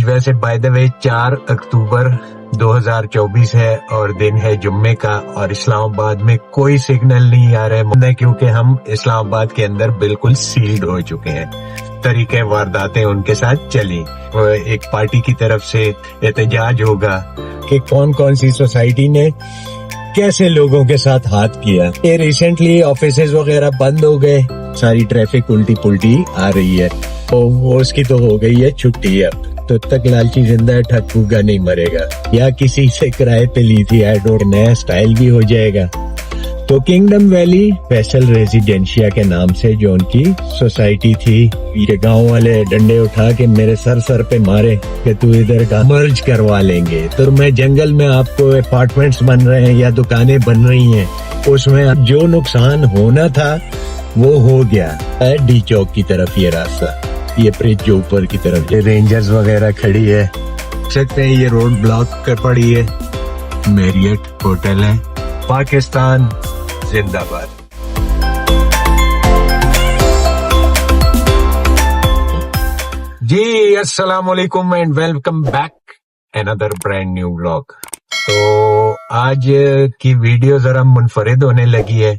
آج ویسے by the وے 4 اکتوبر 2024 ہے اور دن ہے جمعے کا، اور اسلام آباد میں کوئی سگنل نہیں آ رہا ہے کیونکہ ہم اسلام آباد کے اندر بالکل سیلڈ ہو چکے ہیں۔ طریقے وارداتیں ان کے ساتھ چلی، ایک پارٹی کی طرف سے احتجاج ہوگا کہ کون کون سی سوسائٹی نے کیسے لوگوں کے ساتھ ہاتھ کیا۔ یہ ریسنٹلی آفیسز وغیرہ بند ہو گئے، ساری ٹریفک الٹی پلٹی آ رہی ہے، وہ اس کی تو ہو گئی ہے چھٹی۔ اب تو تک لالچی زندہ ہے، ٹھگ پھوگا نہیں مرے گا، یا کسی سے کرائے پہ لی تھی ایڈ، نیا سٹائل بھی ہو جائے گا۔ تو کنگڈم ویلی فیصل ریزیڈینشیا کے نام سے جو ان کی سوسائٹی تھی، یہ گاؤں والے ڈنڈے اٹھا کے میرے سر پہ مارے کہ تو ادھر کا مرج کروا لیں گے، تو میں جنگل میں آپ کو اپارٹمنٹس بن رہے ہیں یا دکانیں بن رہی ہیں، اس میں جو نقصان ہونا تھا وہ ہو گیا۔ ڈی چوک کی طرف یہ راستہ، یہ برج جو اوپر کی طرف رینجرز وغیرہ کھڑی ہے، سکتے ہیں یہ روڈ بلاک کر پڑی ہے، میریٹ ہوٹل ہے۔ پاکستان زندہ باد۔ جی السلام علیکم and welcome back another brand new vlog. تو آج کی ویڈیو ذرا منفرد ہونے لگی ہے۔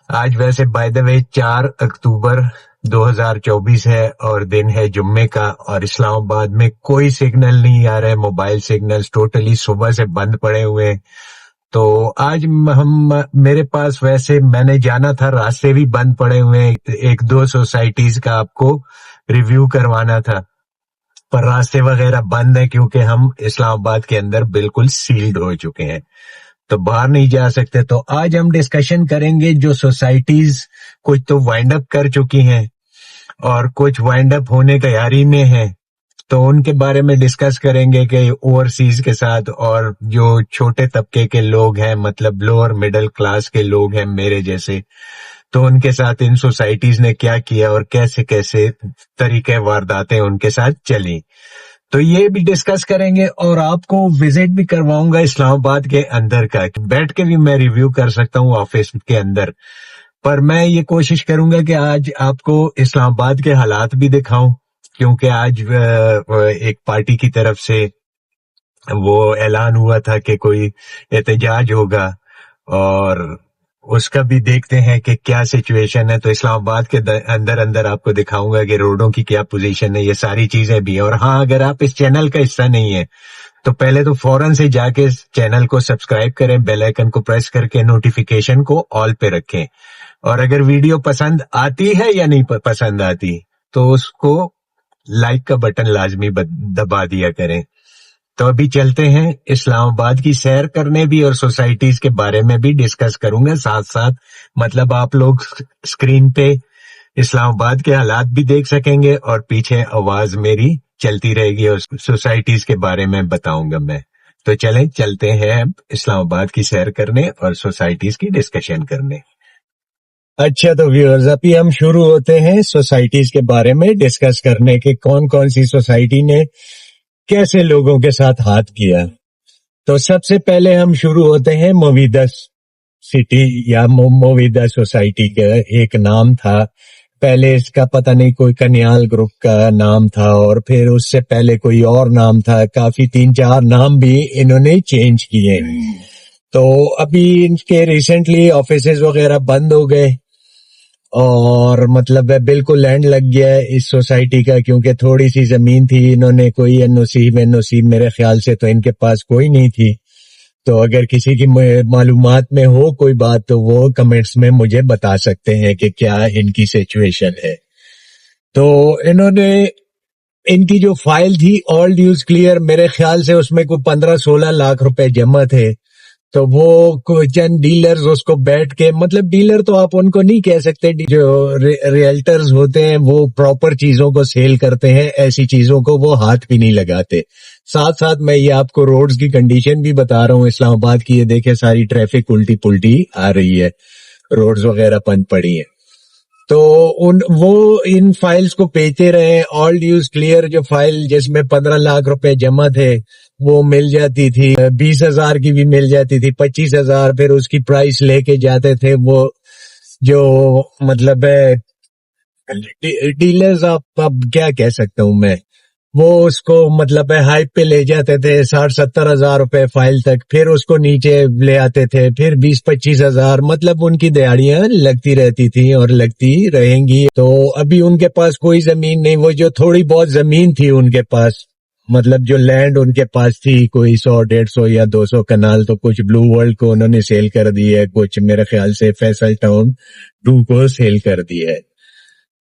آج ویسے بائی دا وے 4 اکتوبر 2024 ہے اور دن ہے جمعے کا، اور اسلام آباد میں کوئی سگنل نہیں آ رہا ہے، موبائل سگنلز ٹوٹلی صبح سے بند پڑے ہوئے ہیں۔ تو آج میرے پاس ویسے میں نے جانا تھا، راستے بھی بند پڑے ہوئے ہیں، ایک دو سوسائٹیز کا آپ کو ریویو کروانا تھا، پر راستے وغیرہ بند ہیں کیونکہ ہم اسلام آباد کے اندر بالکل سیلڈ ہو چکے ہیں، تو باہر نہیں جا سکتے۔ تو آج ہم ڈسکشن کریں گے جو سوسائٹیز کچھ تو وائنڈ اپ کر چکی ہیں اور کچھ وائنڈ اپ ہونے تیاری میں ہیں، تو ان کے بارے میں ڈسکس کریں گے کہ اوورسیز کے ساتھ، اور جو چھوٹے طبقے کے لوگ ہیں، مطلب لوور مڈل کلاس کے لوگ ہیں میرے جیسے، تو ان کے ساتھ ان سوسائٹیز نے کیا کیا اور کیسے کیسے طریقے وارداتیں ان کے ساتھ چلی، تو یہ بھی ڈسکس کریں گے۔ اور آپ کو وزٹ بھی کرواؤں گا اسلام آباد کے اندر کا، بیٹھ کے بھی میں ریویو کر سکتا ہوں آفس کے اندر، پر میں یہ کوشش کروں گا کہ آج آپ کو اسلام آباد کے حالات بھی دکھاؤں، کیونکہ آج ایک پارٹی کی طرف سے وہ اعلان ہوا تھا کہ کوئی احتجاج ہوگا، اور اس کا بھی دیکھتے ہیں کہ کیا سچویشن ہے۔ تو اسلام آباد کے اندر آپ کو دکھاؤں گا کہ روڈوں کی کیا پوزیشن ہے، یہ ساری چیزیں بھی۔ اور ہاں، اگر آپ اس چینل کا حصہ نہیں ہے تو پہلے تو فوراً سے جا کے چینل کو سبسکرائب کریں، بیل آئیکن کو پریس کر کے نوٹیفیکیشن کو آل پہ رکھیں، اور اگر ویڈیو پسند آتی ہے یا نہیں پسند آتی تو اس کو لائک کا بٹن لازمی دبا دیا کریں۔ تو ابھی چلتے ہیں اسلام آباد کی سیر کرنے بھی، اور سوسائٹیز کے بارے میں بھی ڈسکس کروں گا ساتھ ساتھ، مطلب آپ لوگ اسکرین پہ اسلام آباد کے حالات بھی دیکھ سکیں گے اور پیچھے آواز میری چلتی رہے گی، اور سوسائٹیز کے بارے میں بتاؤں گا میں۔ تو چلیں چلتے ہیں اسلام آباد کی سیر کرنے اور سوسائٹیز کی ڈسکشن کرنے۔ اچھا تو ویورز، ابھی ہم شروع ہوتے ہیں سوسائٹیز کے بارے میں ڈسکس کرنے کے، کون کون سی سوسائٹی نے کیسے لوگوں کے ساتھ ہاتھ کیا۔ تو سب سے پہلے ہم شروع ہوتے ہیں مویدہ سٹی یا مویدہ سوسائٹی کا ایک نام تھا، پہلے اس کا پتہ نہیں کوئی کنیال گروپ کا نام تھا، اور پھر اس سے پہلے کوئی اور نام تھا، کافی 3-4 نام بھی انہوں نے چینج کیے۔ تو ابھی ان کے ریسنٹلی آفیسز وغیرہ بند ہو گئے، اور مطلب بالکل لینڈ لگ گیا ہے اس سوسائٹی کا، کیونکہ تھوڑی سی زمین تھی، انہوں نے کوئی این او سی میرے خیال سے تو ان کے پاس کوئی نہیں تھی۔ تو اگر کسی کی معلومات میں ہو کوئی بات تو وہ کمنٹس میں مجھے بتا سکتے ہیں کہ کیا ان کی سچویشن ہے۔ تو انہوں نے ان کی جو فائل تھی آل ڈیوز کلیئر، میرے خیال سے اس میں کوئی 15-16 لاکھ روپے جمع تھے، تو وہ چند ڈیلرز اس کو بیٹھ کے، مطلب ڈیلر تو آپ ان کو نہیں کہہ سکتے، جو ریئلٹرز ہوتے ہیں وہ پراپر چیزوں کو سیل کرتے ہیں، ایسی چیزوں کو وہ ہاتھ بھی نہیں لگاتے۔ ساتھ ساتھ میں یہ آپ کو روڈز کی کنڈیشن بھی بتا رہا ہوں اسلام آباد کی، یہ دیکھیں ساری ٹریفک الٹی پلٹی آ رہی ہے، روڈز وغیرہ بند پڑی ہیں۔ تو وہ ان فائلز کو بیچتے رہے، آل ڈیوز کلیئر جو فائل جس میں 15 لاکھ روپے جمع تھے وہ مل جاتی تھی، 20,000 کی بھی مل جاتی تھی، 25,000، پھر اس کی پرائس لے کے جاتے تھے وہ جو مطلب ڈیلرز، آپ اب کیا کہہ سکتا ہوں میں، وہ اس کو مطلب ہائپ پہ لے جاتے تھے 60-70 ہزار روپے فائل تک, پھر اس کو نیچے لے آتے تھے, پھر 20-25 ہزار, مطلب ان کی دیہڑیاں لگتی رہتی تھیں اور لگتی رہیں گی. تو ابھی ان کے پاس کوئی زمین نہیں, وہ جو تھوڑی بہت زمین تھی ان کے پاس, مطلب جو لینڈ ان کے پاس تھی کوئی 100-150 یا 200 کنال, تو کچھ بلو ورلڈ کو انہوں نے سیل کر دی ہے, کچھ میرے خیال سے فیصل ٹاؤن 2 کو سیل کر دی ہے.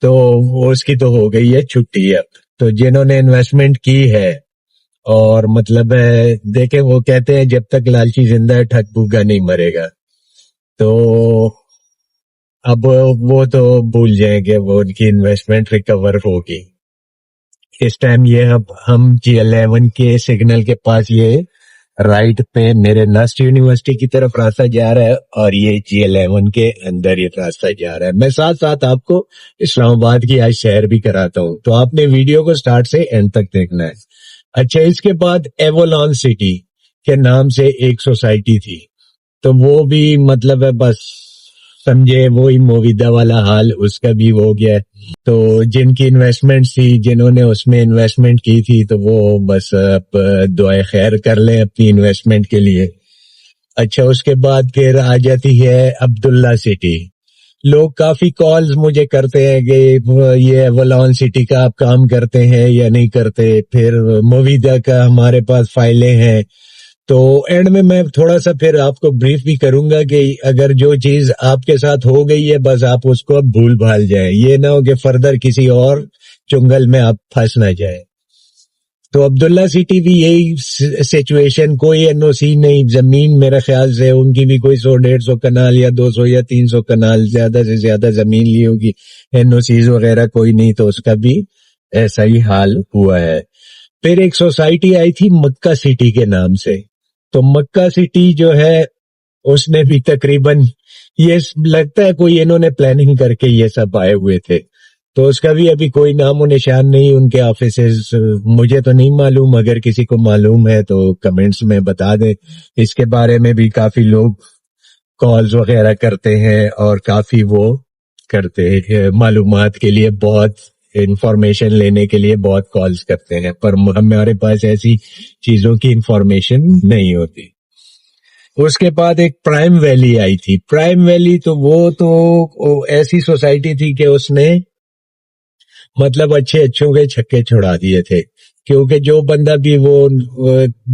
تو وہ اس کی تو ہو گئی ہے چھٹی اب. تو جنہوں نے انویسٹمنٹ کی ہے اور مطلب دیکھیں, وہ کہتے ہیں جب تک لالچی زندہ ہے ٹھگ بھوکا نہیں مرے گا. تو اب وہ تو بھول جائیں گے, وہ ان کی انویسٹمنٹ ریکور ہوگی. اس ٹائم یہ اب ہم G11 کے سگنل کے پاس, یہ رائٹ پہ میرے نسٹ یونیورسٹی کی طرف راستہ جا رہا ہے, اور یہ G11 کے اندر یہ راستہ جا رہا ہے. میں ساتھ ساتھ آپ کو اسلام آباد کی آج سیر بھی کراتا ہوں, تو آپ نے ویڈیو کو سٹارٹ سے اینڈ تک دیکھنا ہے. اچھا, اس کے بعد ایوولون سٹی کے نام سے ایک سوسائٹی تھی, تو وہ بھی مطلب ہے بس سمجھے وہی مویدہ والا حال اس کا بھی ہو گیا ہے. تو جن کی انویسٹمنٹ تھی, جنہوں نے اس میں انویسٹمنٹ کی تھی, تو وہ بس اب دعائے خیر کر لیں اپنی انویسٹمنٹ کے لیے. اچھا, اس کے بعد پھر آ جاتی ہے عبداللہ سٹی. لوگ کافی کالز مجھے کرتے ہیں کہ یہ ایوولون سٹی کا آپ کام کرتے ہیں یا نہیں کرتے, پھر مویدہ کا ہمارے پاس فائلیں ہیں. تو اینڈ میں تھوڑا سا پھر آپ کو بریف بھی کروں گا کہ اگر جو چیز آپ کے ساتھ ہو گئی ہے بس آپ اس کو اب بھول بھال جائیں, یہ نہ ہو کہ فردر کسی اور چنگل میں آپ پھنس نہ جائیں. تو عبداللہ سٹی بھی یہی سچویشن, کوئی این او سی نہیں, زمین میرے خیال سے ان کی بھی کوئی 100-150 کنال یا 200 یا 300 کنال زیادہ سے زیادہ زمین لی ہوگی, این او سیز وغیرہ کوئی نہیں, تو اس کا بھی ایسا ہی حال ہوا ہے. پھر ایک سوسائٹی آئی تھی مکہ سٹی کے نام سے, تو مکہ سٹی جو ہے اس نے بھی تقریباً یہ لگتا ہے کوئی انہوں نے پلاننگ کر کے یہ سب آئے ہوئے تھے, تو اس کا بھی ابھی کوئی نام و نشان نہیں. ان کے آفیسز مجھے تو نہیں معلوم, اگر کسی کو معلوم ہے تو کمنٹس میں بتا دیں. اس کے بارے میں بھی کافی لوگ کالز وغیرہ کرتے ہیں اور کافی وہ کرتے ہیں, معلومات کے لیے بہت انفارمیشن لینے کے لیے بہت کالز کرتے ہیں, پر ہمارے پاس ایسی چیزوں کی انفارمیشن نہیں ہوتی. اس کے بعد ایک پرائم ویلی آئی تھی. پرائم ویلی تو وہ تو ایسی سوسائٹی تھی کہ اس نے مطلب اچھوں کے چھکے چھڑا دیے تھے, کیونکہ جو بندہ بھی وہ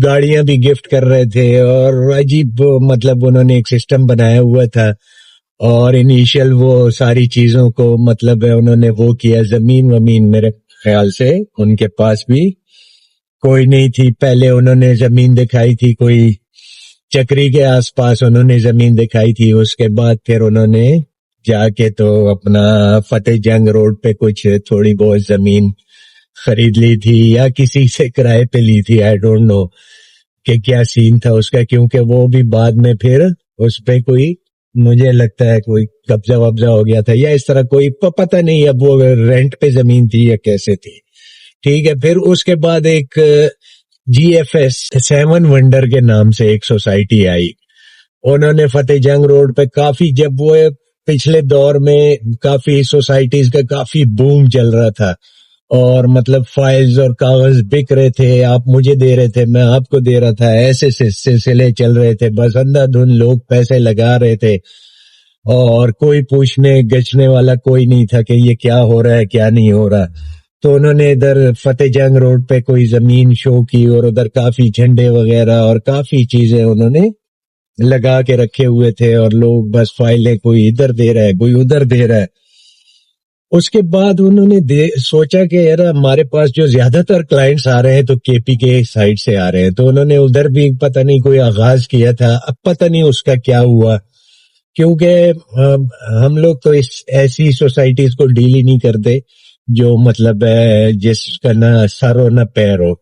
گاڑیاں بھی گفٹ کر رہے تھے, اور عجیب مطلب انہوں نے ایک سسٹم بنایا ہوا تھا, اور انیشیل وہ ساری چیزوں کو مطلب انہوں نے وہ کیا. زمین میرے خیال سے ان کے پاس بھی کوئی نہیں تھی. پہلے انہوں نے زمین دکھائی تھی کوئی چکری کے آس پاس انہوں نے زمین دکھائی تھی, اس کے بعد پھر انہوں نے جا کے تو اپنا فتح جنگ روڈ پہ کچھ تھوڑی بہت زمین خرید لی تھی یا کسی سے کرائے پہ لی تھی, آئی ڈونٹ نو کہ کیا سین تھا اس کا, کیونکہ وہ بھی بعد میں پھر اس پہ کوئی مجھے لگتا ہے کوئی قبضہ وبضہ ہو گیا تھا یا اس طرح, کوئی پتہ نہیں اب وہ رینٹ پہ زمین تھی یا کیسے تھی. ٹھیک ہے, پھر اس کے بعد ایک GFS 7 ونڈر کے نام سے ایک سوسائٹی آئی. انہوں نے فتح جنگ روڈ پہ کافی, جب وہ پچھلے دور میں کافی سوسائٹیز کا کافی بوم چل رہا تھا, اور مطلب فائلز اور کاغذ بک رہے تھے, آپ مجھے دے رہے تھے میں آپ کو دے رہا تھا, ایسے سلسلے چل رہے تھے, بس اندھا دھند لوگ پیسے لگا رہے تھے, اور کوئی پوچھنے گچھنے والا کوئی نہیں تھا کہ یہ کیا ہو رہا ہے کیا نہیں ہو رہا. تو انہوں نے ادھر فتح جنگ روڈ پہ کوئی زمین شو کی, اور ادھر کافی جھنڈے وغیرہ اور کافی چیزیں انہوں نے لگا کے رکھے ہوئے تھے, اور لوگ بس فائلیں کوئی ادھر دے رہا ہے کوئی ادھر دے رہا ہے. اس کے بعد انہوں نے سوچا کہ یار ہمارے پاس جو زیادہ تر کلائنٹس آ رہے ہیں تو KP کے سائڈ سے آ رہے ہیں, تو انہوں نے ادھر بھی پتہ نہیں کوئی آغاز کیا تھا. اب پتہ نہیں اس کا کیا ہوا, کیونکہ ہم لوگ تو ایسی سوسائٹیز کو ڈیل ہی نہیں کرتے جو مطلب ہے جس کا نہ سر ہو نہ پیر ہو,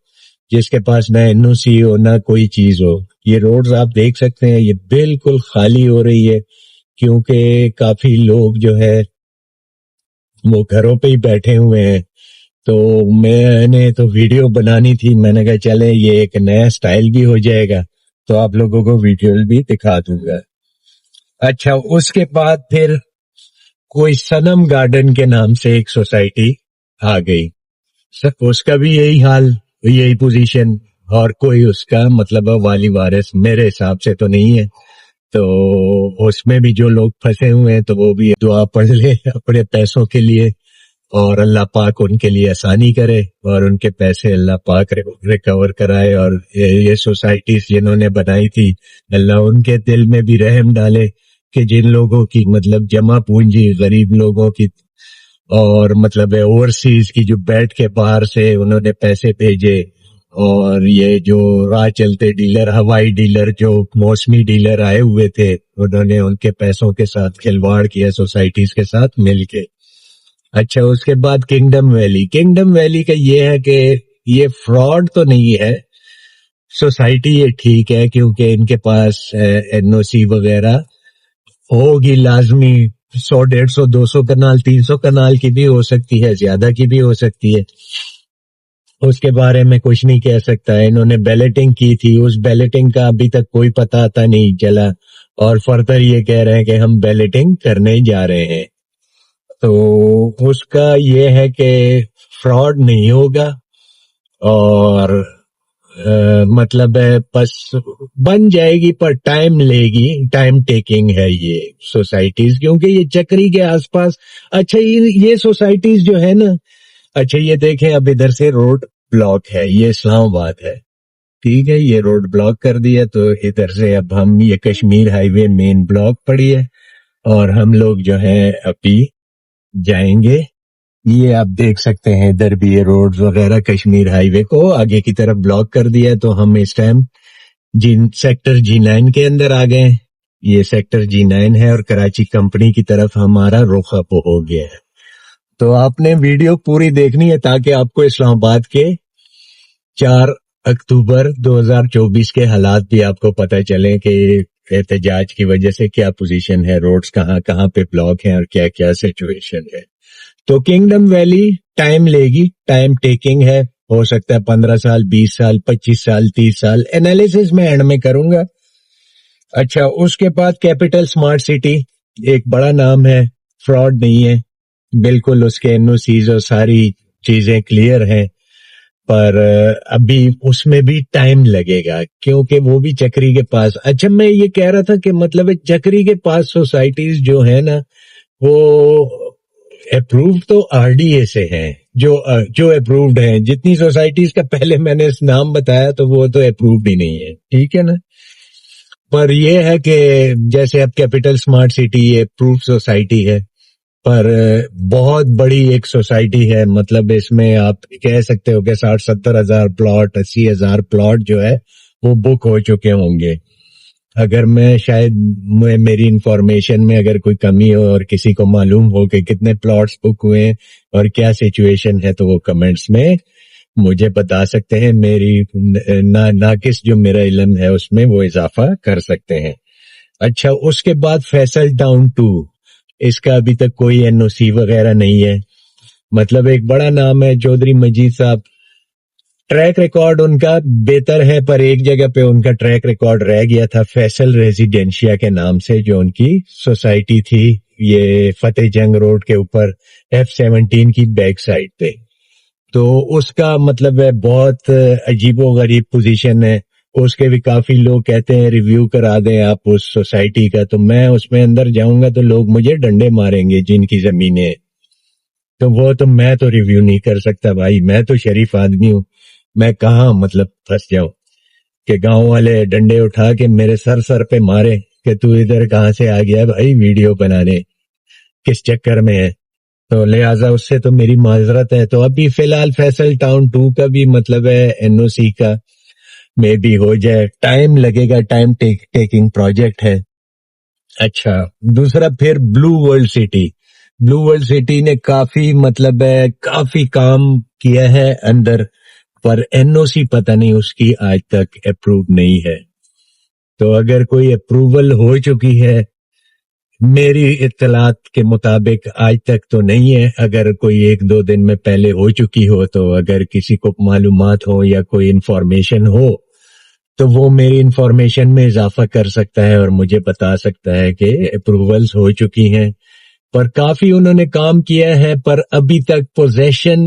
جس کے پاس نہ NOC ہو نہ کوئی چیز ہو. یہ روڈز آپ دیکھ سکتے ہیں یہ بالکل خالی ہو رہی ہے, کیونکہ کافی لوگ جو ہے وہ گھروں پہ ہی بیٹھے ہوئے ہیں. تو میں نے تو ویڈیو بنانی تھی, میں نے کہا چلے یہ ایک نیا سٹائل بھی ہو جائے گا, تو آپ لوگوں کو ویڈیو بھی دکھا دوں گا. اچھا, اس کے بعد پھر کوئی صنم گارڈن کے نام سے ایک سوسائٹی آ گئی. اس کا بھی یہی حال، یہی پوزیشن، اور کوئی اس کا مطلب والی وارث میرے حساب سے تو نہیں ہے. تو اس میں بھی جو لوگ پھنسے ہوئے ہیں تو وہ بھی دعا پڑھ لے اپنے پیسوں کے لیے، اور اللہ پاک ان کے لیے آسانی کرے اور ان کے پیسے اللہ پاک ریکور کرائے. اور یہ سوسائٹیز جنہوں نے بنائی تھی، اللہ ان کے دل میں بھی رحم ڈالے کہ جن لوگوں کی مطلب جمع پونجی غریب لوگوں کی، اور مطلب اوورسیز کی جو بیٹھ کے باہر سے انہوں نے پیسے بھیجے، اور یہ جو راہ چلتے ڈیلر، ہوائی ڈیلر، جو موسمی ڈیلر آئے ہوئے تھے، انہوں نے ان کے پیسوں کے ساتھ کھلواڑ کیا سوسائٹیز کے ساتھ مل کے. اچھا، اس کے بعد کنگڈم ویلی. کنگڈم ویلی کا یہ ہے کہ یہ فراڈ تو نہیں ہے، سوسائٹی یہ ٹھیک ہے کیونکہ ان کے پاس این او سی وغیرہ ہوگی لازمی، 100 150 200 کنال 300 کنال کی بھی ہو سکتی ہے، زیادہ کی بھی ہو سکتی ہے، اس کے بارے میں کچھ نہیں کہہ سکتا. انہوں نے بیلٹنگ کی تھی، اس بیلٹنگ کا ابھی تک کوئی پتہ آتا نہیں چلا، اور فردر یہ کہہ رہے ہیں کہ ہم بیلٹنگ کرنے جا رہے ہیں. تو اس کا یہ ہے کہ فراڈ نہیں ہوگا، اور مطلب ہے بس بن جائے گی، پر ٹائم لے گی، ٹائم ٹیکنگ ہے یہ سوسائٹیز، کیونکہ یہ چکری کے آس پاس. اچھا، یہ سوسائٹیز جو ہے نا، اچھا یہ دیکھیں، اب ادھر سے روڈ بلاک ہے، یہ اسلام آباد ہے، ٹھیک ہے، یہ روڈ بلاک کر دیا، تو ادھر سے اب ہم یہ کشمیر ہائی وے مین بلاک پڑی ہے، اور ہم لوگ جو ہیں ابھی جائیں گے. یہ آپ دیکھ سکتے ہیں ادھر بھی یہ روڈز وغیرہ کشمیر ہائی وے کو آگے کی طرف بلاک کر دیا. تو ہم اس ٹائم سیکٹر G9 کے اندر آ گئے. یہ سیکٹر G9 ہے، اور کراچی کمپنی کی طرف ہمارا رخ اب ہو گیا ہے. تو آپ نے ویڈیو پوری دیکھنی ہے تاکہ آپ کو اسلام آباد کے 4 اکتوبر 2024 کے حالات بھی آپ کو پتہ چلیں کہ احتجاج کی وجہ سے کیا پوزیشن ہے، روڈز کہاں کہاں پہ بلاک ہیں، اور کیا کیا سچویشن ہے. تو کنگڈم ویلی ٹائم لے گی، ٹائم ٹیکنگ ہے، ہو سکتا ہے 15 سال 20 سال 25 سال 30 سال، انالیسس میں اینڈ میں کروں گا. اچھا، اس کے بعد کیپٹل سمارٹ سٹی ایک بڑا نام ہے، فراڈ نہیں ہے، بالکل اس کے این او سیز اور ساری چیزیں کلیئر ہیں، پر ابھی اس میں بھی ٹائم لگے گا کیونکہ وہ بھی چکری کے پاس. اچھا، میں یہ کہہ رہا تھا کہ مطلب چکری کے پاس سوسائٹیز جو ہے نا، وہ اپروو تو آر ڈی اے سے ہیں، جو اپرووڈ ہیں. جتنی سوسائٹیز کا پہلے میں نے نام بتایا تو وہ تو اپرووڈ ہی نہیں ہے، ٹھیک ہے نا. پر یہ ہے کہ جیسے اب کیپٹل سمارٹ سٹی یہ اپرووڈ سوسائٹی ہے، پر بہت بڑی ایک سوسائٹی ہے، مطلب اس میں آپ کہہ سکتے ہو کہ 60-70 ہزار پلاٹ 80 ہزار پلاٹ جو ہے وہ بک ہو چکے ہوں گے. اگر میں شاید میری انفارمیشن میں اگر کوئی کمی ہو اور کسی کو معلوم ہو کہ کتنے پلاٹس بک ہوئے ہیں اور کیا سچویشن ہے، تو وہ کمنٹس میں مجھے بتا سکتے ہیں. میری ناقص جو میرا علم ہے اس میں وہ اضافہ کر سکتے ہیں. اچھا، اس کے بعد فیصل ٹاؤن 2، اس کا ابھی تک کوئی این او سی وغیرہ نہیں ہے، مطلب ایک بڑا نام ہے چودھری مجید صاحب. ٹریک ریکارڈ ان کا بہتر ہے، پر ایک جگہ پہ ان کا ٹریک ریکارڈ رہ گیا تھا، فیصل ریزیڈینشیا کے نام سے، جو ان کی سوسائٹی تھی یہ فتح جنگ روڈ کے اوپر F17 کی بیک سائڈ پہ. تو اس کا مطلب ہے بہت عجیب و غریب پوزیشن ہے. اس کے بھی کافی لوگ کہتے ہیں ریویو کرا دیں آپ اس سوسائٹی کا، تو میں اس میں اندر جاؤں گا تو لوگ مجھے ڈنڈے ماریں گے جن کی زمینیں، تو وہ تو میں تو ریویو نہیں کر سکتا بھائی، میں تو شریف آدمی ہوں، میں کہاں مطلب پھنس جاؤں کہ گاؤں والے ڈنڈے اٹھا کے میرے سر پہ مارے کہ تو ادھر کہاں سے آ گیا بھائی ویڈیو بنانے، کس چکر میں ہے. تو لہٰذا اس سے تو میری معذرت ہے. تو ابھی فی الحال فیصل ٹاؤن 2 کا بھی مطلب ہے این او سی کا میں بھی ہو جائے، ٹائم لگے گا، ٹائم ٹیکنگ پروجیکٹ ہے. اچھا، دوسرا پھر بلو ورلڈ سٹی نے کافی مطلب ہے کافی کام کیا ہے اندر، پر این او سی پتہ نہیں اس کی آج تک اپروو نہیں ہے. تو اگر کوئی اپروول ہو چکی ہے میری اطلاعات کے مطابق آج تک تو نہیں ہے، اگر کوئی 1-2 دن میں پہلے ہو چکی ہو تو اگر کسی کو معلومات ہو یا کوئی انفارمیشن ہو تو وہ میری انفارمیشن میں اضافہ کر سکتا ہے اور مجھے بتا سکتا ہے کہ اپروولز ہو چکی ہیں. پر کافی انہوں نے کام کیا ہے، پر ابھی تک position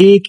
1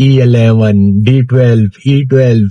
E11, D12, E12,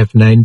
F9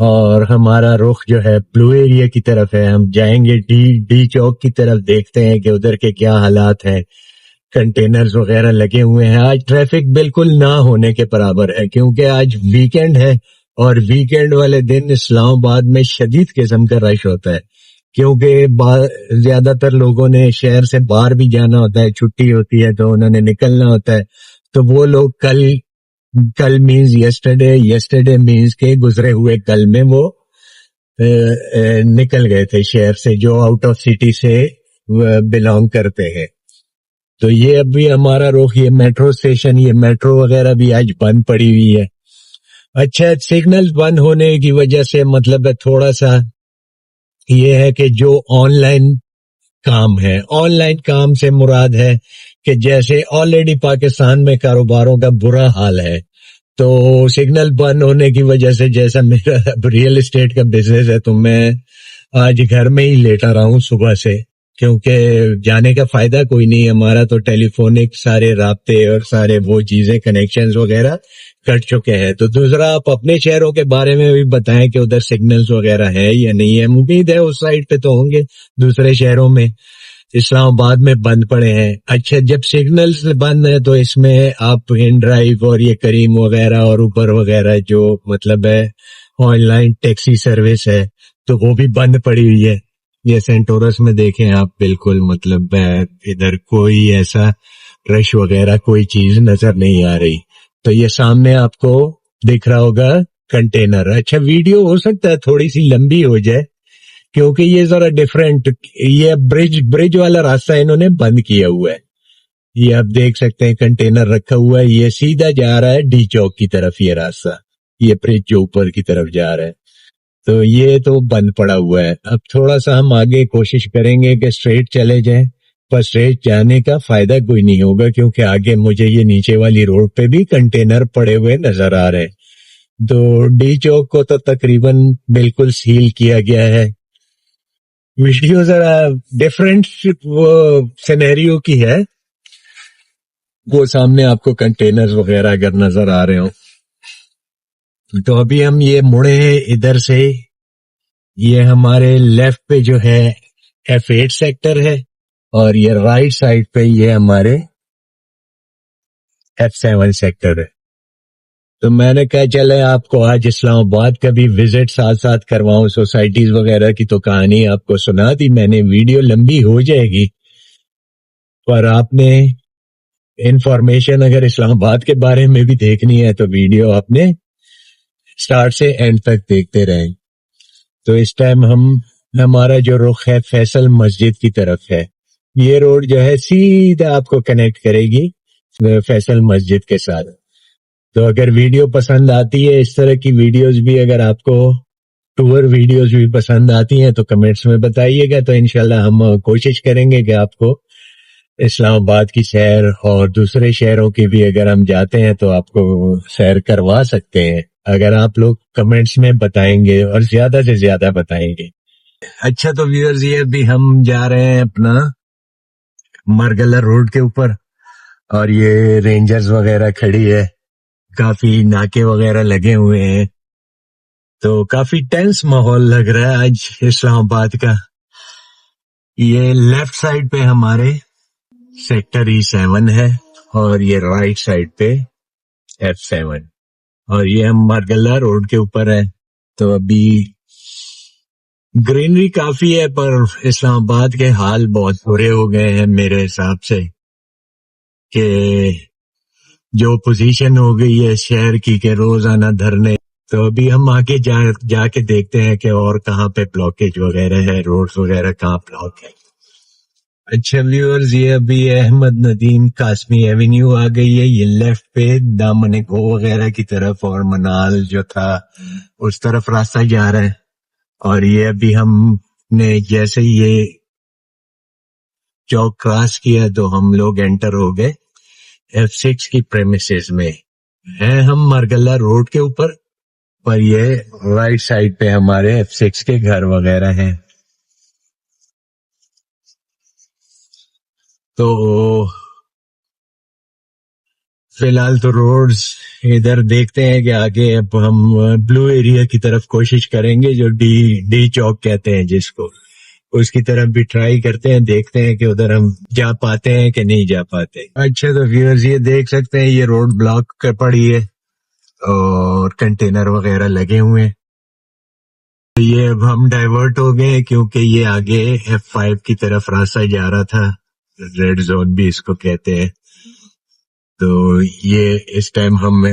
اور ہمارا رخ جو ہے بلو ایریا کی طرف ہے. ہم جائیں گے ڈی چوک کی طرف, دیکھتے ہیں کہ ادھر کے کیا حالات ہیں. کنٹینرز وغیرہ لگے ہوئے ہیں. آج ٹریفک بالکل نہ ہونے کے برابر ہے کیونکہ آج ویکینڈ ہے, اور ویکینڈ والے دن اسلام آباد میں شدید قسم کا رش ہوتا ہے کیونکہ زیادہ تر لوگوں نے شہر سے باہر بھی جانا ہوتا ہے, چھٹی ہوتی ہے تو انہوں نے نکلنا ہوتا ہے. تو وہ لوگ کل مینز یسٹرڈے مینز کے گزرے ہوئے کل میں وہ نکل گئے تھے شہر سے, جو آؤٹ آف سٹی سے بلانگ کرتے ہیں. تو یہ ابھی ہمارا رخ, یہ میٹرو اسٹیشن, یہ میٹرو وغیرہ بھی آج بند پڑی ہوئی ہے. اچھا, سگنل بند ہونے کی وجہ سے مطلب ہے تھوڑا سا یہ ہے کہ جو آن لائن کام ہے, آن لائن کام سے مراد ہے کہ جیسے آلریڈی پاکستان میں کاروباروں کا برا حال ہے, تو سگنل بند ہونے کی وجہ سے, جیسا میرا ریئل اسٹیٹ کا بزنس ہے, تو میں آج گھر میں ہی لیٹا رہا ہوں صبح سے, کیونکہ جانے کا فائدہ کوئی نہیں. ہمارا تو ٹیلی فونک سارے رابطے اور سارے وہ چیزیں کنیکشنز وغیرہ کٹ چکے ہیں. تو دوسرا, آپ اپنے شہروں کے بارے میں بھی بتائیں کہ ادھر سگنلز وغیرہ ہے یا نہیں ہے. امید ہے اس سائڈ پہ تو ہوں گے, دوسرے شہروں میں اسلام آباد میں بند پڑے ہیں. اچھا, جب سگنلز بند ہے تو اس میں آپ ان ڈرائیو اور یہ کریم وغیرہ اور اوبر وغیرہ جو مطلب ہے آن لائن ٹیکسی سروس ہے, تو وہ بھی بند پڑی ہوئی ہے. یہ سینٹورس میں دیکھیں آپ, بالکل مطلب ادھر کوئی ایسا رش وغیرہ کوئی چیز نظر نہیں آ رہی. تو یہ سامنے آپ کو دکھ رہا ہوگا کنٹینر. اچھا, ویڈیو ہو سکتا ہے تھوڑی سی لمبی ہو جائے کیونکہ یہ ذرا ڈفرینٹ, یہ برج والا راستہ انہوں نے بند کیا ہوا ہے. یہ آپ دیکھ سکتے ہیں کنٹینر رکھا ہوا ہے, یہ سیدھا جا رہا ہے ڈی چوک کی طرف. یہ راستہ, یہ برج جو اوپر کی طرف جا رہا ہے, تو یہ تو بند پڑا ہوا ہے. اب تھوڑا سا ہم آگے کوشش کریں گے کہ اسٹریٹ چلے جائیں, پر اسٹریٹ جانے کا فائدہ کوئی نہیں ہوگا کیونکہ آگے مجھے یہ نیچے والی روڈ پہ بھی کنٹینر پڑے ہوئے نظر آ رہے ہیں. تو ڈی چوک کو تو تقریباً بالکل سیل کیا گیا ہے. ویڈیو ذرا ڈفرینٹ وہ سینیریو کی ہے, وہ سامنے آپ کو کنٹینرز وغیرہ اگر نظر آ رہے ہوں. تو ابھی ہم یہ مڑے ہیں ادھر سے, یہ ہمارے لیفٹ پہ جو ہے F8 سیکٹر ہے, اور یہ رائٹ سائڈ پہ یہ ہمارے F7 سیکٹر ہے. تو میں نے کہا چلے آپ کو آج اسلام آباد کا بھی وزٹ ساتھ ساتھ کرواؤں. سوسائٹیز وغیرہ کی تو کہانی آپ کو سنا دی میں نے, ویڈیو لمبی ہو جائے گی, پر آپ نے انفارمیشن اگر اسلام آباد کے بارے میں بھی دیکھنی ہے تو ویڈیو آپ نے سٹارٹ سے اینڈ تک دیکھتے رہیں. تو اس ٹائم ہمارا جو رخ ہے فیصل مسجد کی طرف ہے. یہ روڈ جو ہے سیدھا آپ کو کنیکٹ کرے گی فیصل مسجد کے ساتھ. تو اگر ویڈیو پسند آتی ہے, اس طرح کی ویڈیوز بھی, اگر آپ کو ٹور ویڈیوز بھی پسند آتی ہیں تو کمنٹس میں بتائیے گا. تو انشاءاللہ ہم کوشش کریں گے کہ آپ کو اسلام آباد کی سیر اور دوسرے شہروں کی بھی اگر ہم جاتے ہیں تو آپ کو سیر کروا سکتے ہیں, اگر آپ لوگ کمنٹس میں بتائیں گے اور زیادہ سے زیادہ بتائیں گے. اچھا, تو ویورز یہ بھی ہم جا رہے ہیں اپنا مرگلہ روڈ کے اوپر, اور یہ رینجرز وغیرہ کھڑی ہے, کافی ناکے وغیرہ لگے ہوئے ہیں, تو کافی ٹینس ماحول لگ رہا ہے آج اسلام آباد کا. یہ لیفٹ سائڈ پہ ہمارے سیکٹر E7 ہے, اور یہ رائٹ سائڈ پہ F7, اور یہ ہم مرگلہ روڈ کے اوپر ہے. تو ابھی گرینری کافی ہے, پر اسلام آباد کے حال بہت برے ہو گئے ہیں میرے حساب سے, کہ جو پوزیشن ہو گئی ہے شہر کی کہ روزانہ دھرنے. تو ابھی ہم آگے جا کے دیکھتے ہیں کہ اور کہاں پہ بلاکیج وغیرہ ہے, روڈز وغیرہ کہاں بلاک ہے. اچھا ویورز, یہ ابھی احمد ندیم قاسمی ایونیو آ گئی ہے, یہ لیفٹ پہ دامن گو وغیرہ کی طرف اور منال جو تھا اس طرف راستہ جا رہا ہے. اور یہ ابھی ہم نے جیسے یہ چوک کراس کیا تو ہم لوگ انٹر ہو گئے F6 کی پریمیسز میں. ہیں ہم مرگلہ روڈ کے اوپر, پر یہ رائٹ سائڈ پہ ہمارے F6 کے گھر وغیرہ ہیں. تو فی الحال تو روڈز ادھر دیکھتے ہیں کہ آگے اب ہم بلو ایریا کی طرف کوشش کریں گے، جو ڈی چوک کہتے ہیں جس کو، اس کی طرف بھی ٹرائی کرتے ہیں، دیکھتے ہیں کہ ادھر ہم جا پاتے ہیں کہ نہیں جا پاتے. اچھا تو ویورز یہ دیکھ سکتے ہیں یہ روڈ بلاک کر پڑی ہے اور کنٹینر وغیرہ لگے ہوئے ہیں. یہ اب ہم ڈائیورٹ ہو گئے کیونکہ یہ آگے F5 کی طرف راستہ جا رہا تھا، ریڈ زون بھی اس کو کہتے ہیں. تو یہ اس ٹائم ہم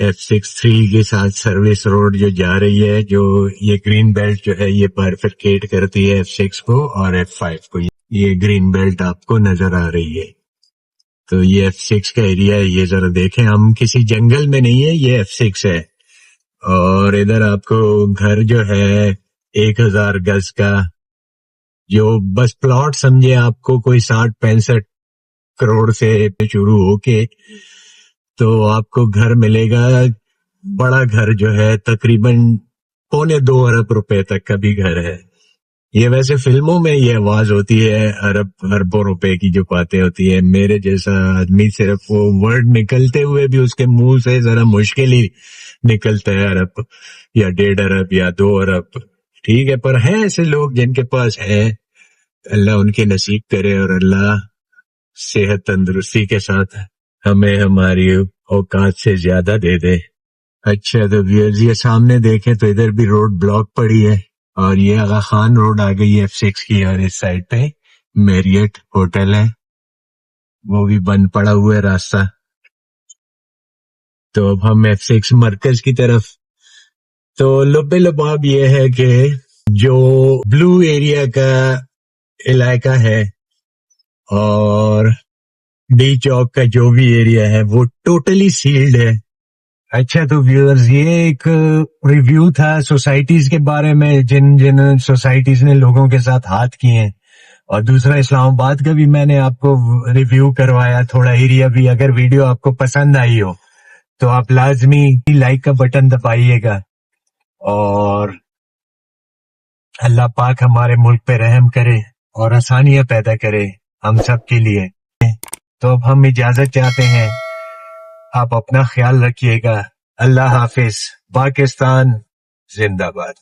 F63 کے ساتھ سروس روڈ جو جا رہی ہے، جو یہ گرین بیلٹ جو ہے یہ بائفرکیٹ کرتی ہے F6 کو اور F5 کو. یہ گرین بیلٹ آپ کو نظر آ رہی ہے. تو یہ F6 کا ایریا ہے، یہ ذرا دیکھیں، ہم کسی جنگل میں نہیں ہے، یہ F6 ہے. اور ادھر آپ کو گھر جو ہے 1000 گز کا، جو بس پلاٹ سمجھے آپ کو کوئی 60-65 کروڑ سے شروع ہو کے تو آپ کو گھر ملے گا. بڑا گھر جو ہے تقریباً 2.25 ارب روپے تک کا بھی گھر ہے. یہ ویسے فلموں میں یہ آواز ہوتی ہے اربوں روپے کی جو باتیں ہوتی ہیں. میرے جیسا آدمی صرف وہ ورڈ نکلتے ہوئے بھی اس کے منہ سے ذرا مشکل ہی نکلتا ہے، ارب یا 1.5 ارب یا 2 ارب. ٹھیک ہے، پر ہیں ایسے لوگ جن کے پاس ہے، اللہ ان کے نصیب کرے اور اللہ صحت تندرستی کے ساتھ ہمیں ہماری اوقات سے زیادہ دے دے. اچھا تو ویئرز یہ سامنے دیکھیں تو ادھر بھی روڈ بلاک پڑی ہے اور یہ آغا خان روڈ آ گئی ہے F6 کی، اور اس سائڈ پہ میریٹ ہوٹل ہے، وہ بھی بند پڑا ہوا ہے راستہ. تو اب ہم F6 مرکز کی طرف. تو لب لباب یہ ہے کہ جو بلو ایریا کا علاقہ ہے اور ڈی چوک کا جو بھی ایریا ہے وہ ٹوٹلی سیلڈ ہے. اچھا تو ویورز یہ ایک ریویو تھا سوسائٹیز کے بارے میں، جن سوسائٹیز نے لوگوں کے ساتھ ہاتھ کیے ہیں، اور دوسرا اسلام آباد کا بھی میں نے آپ کو ریویو کروایا تھوڑا ایریا بھی. اگر ویڈیو آپ کو پسند آئی ہو تو آپ لازمی لائک کا بٹن دبائیے گا، اور اللہ پاک ہمارے ملک پہ رحم کرے اور آسانیاں پیدا کرے ہم سب کے لیے. تو اب ہم اجازت چاہتے ہیں، آپ اپنا خیال رکھیے گا. اللہ حافظ. پاکستان زندہ باد.